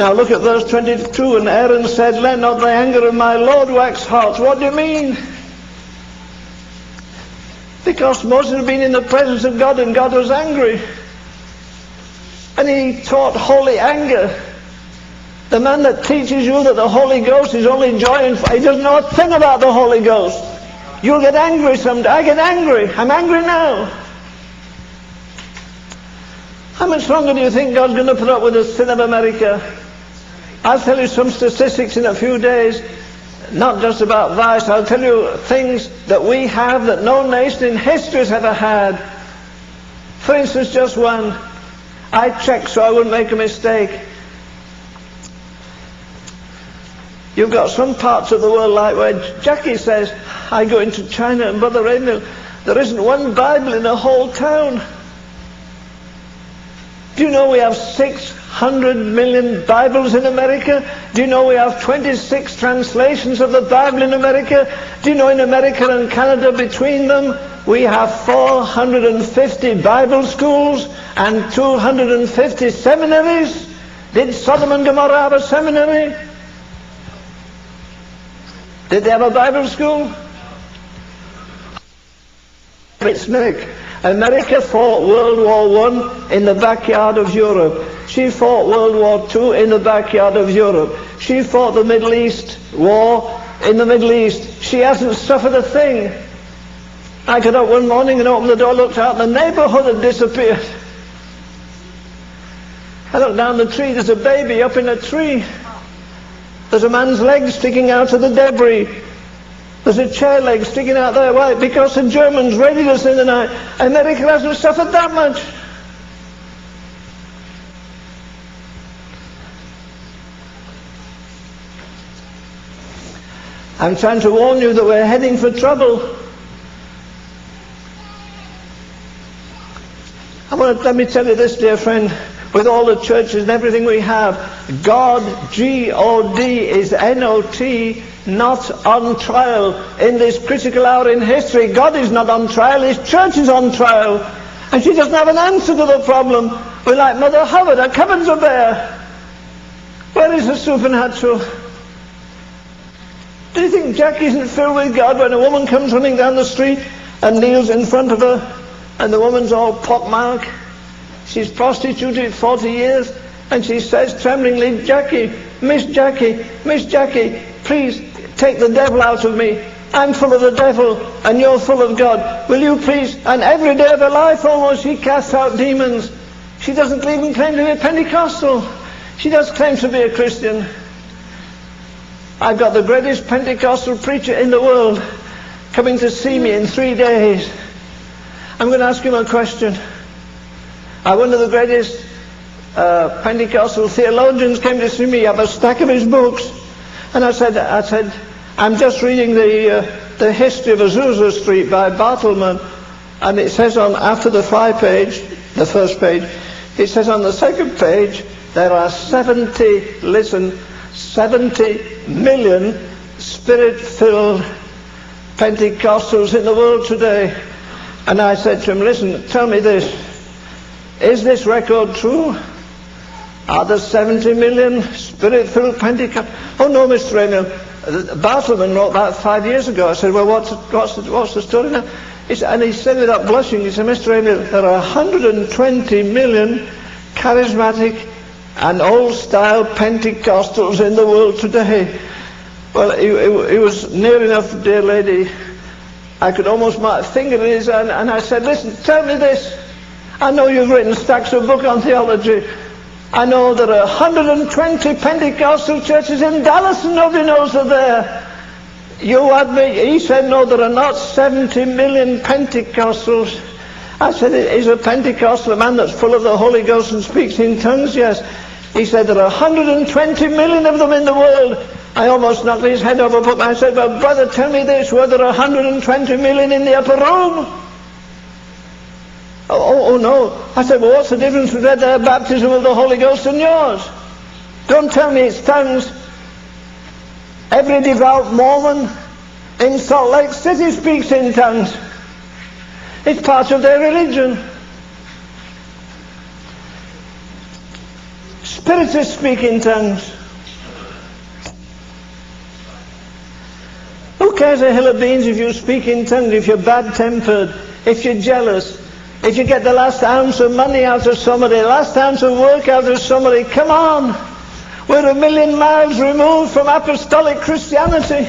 Now look at verse 22. And Aaron said, let not the anger of my Lord wax hot. What do you mean? Because Moses had been in the presence of God and God was angry. And he taught holy anger. The man that teaches you that the Holy Ghost is only joy and he doesn't know a thing about the Holy Ghost. You'll get angry someday. I get angry. I'm angry now. How much longer do you think God's going to put up with the sin of America? I'll tell you some statistics in a few days, not just about vice. I'll tell you things that we have that no nation in history has ever had. For instance, just one. I checked so I wouldn't make a mistake. You've got some parts of the world like where Jackie says, I go into China and Brother Ravenhill, there isn't one Bible in the whole town. Do you know we have 600 million Bibles in America? Do you know we have 26 translations of the Bible in America? Do you know in America and Canada between them we have 450 Bible schools and 250 seminaries? Did Sodom and Gomorrah have a seminary? Did they have a Bible school? It's Nick. America fought World War I in the backyard of Europe. She fought World War II in the backyard of Europe. She fought the Middle East war in the Middle East. She hasn't suffered a thing. I got up one morning and opened the door, looked out, and the neighborhood had disappeared. I looked down the tree, there's a baby up in a tree. There's a man's leg sticking out of the debris. There's a chair leg sticking out there. Why? Because the Germans raided us in the night. America hasn't suffered that much. I'm trying to warn you that we're heading for trouble. Let me tell you this, dear friend. With all the churches and everything we have, God, G-O-D, is N-O-T, not on trial in this critical hour in history. God is not on trial, His church is on trial. And she doesn't have an answer to the problem. We're like Mother Hubbard, our cupboards are bare. Where is the supernatural? Do you think Jack isn't filled with God when a woman comes running down the street and kneels in front of her and the woman's all pockmarked? She's prostituted 40 years, and she says tremblingly, Miss Jackie, please take the devil out of me. I'm full of the devil, and you're full of God. Will you please? And every day of her life almost, she casts out demons. She doesn't even claim to be a Pentecostal. She does claim to be a Christian. I've got the greatest Pentecostal preacher in the world coming to see me in 3 days. I'm going to ask him a question. One of the greatest Pentecostal theologians came to see me. I have a stack of his books. And I said, I'm just reading the history of Azusa Street by Bartleman. And it says after the the first page, it says on the second page, there are 70 million Spirit-filled Pentecostals in the world today. And I said to him, listen, tell me this. Is this record true? Are there 70 million Spirit-filled Pentecostals? Oh no, Mr. Ravenhill. Bartleman wrote that 5 years ago. I said, well, what's the story now? And he said without blushing, he said, Mr. Ravenhill, there are 120 million charismatic and old-style Pentecostals in the world today. Well, he was near enough, dear lady. I could almost mark a finger in his hand, and I said, listen, tell me this. I know you've written stacks of books on theology. I know there are 120 Pentecostal churches in Dallas and nobody knows they're there. You admit, he said, no, there are not 70 million Pentecostals. I said, is a Pentecostal a man that's full of the Holy Ghost and speaks in tongues? Yes. He said, there are 120 million of them in the world. I almost knocked his head over, but I said, well, brother, tell me this, were there 120 million in the upper room? Oh, no. I said, well, what's the difference between their baptism of the Holy Ghost and yours? Don't tell me it's tongues. Every devout Mormon in Salt Lake City speaks in tongues. It's part of their religion. Spiritists speak in tongues. Who cares a hill of beans if you speak in tongues, if you're bad-tempered, if you're jealous, if you get the last ounce of money out of somebody, the last ounce of work out of somebody? Come on! We're 1,000,000 miles removed from apostolic Christianity.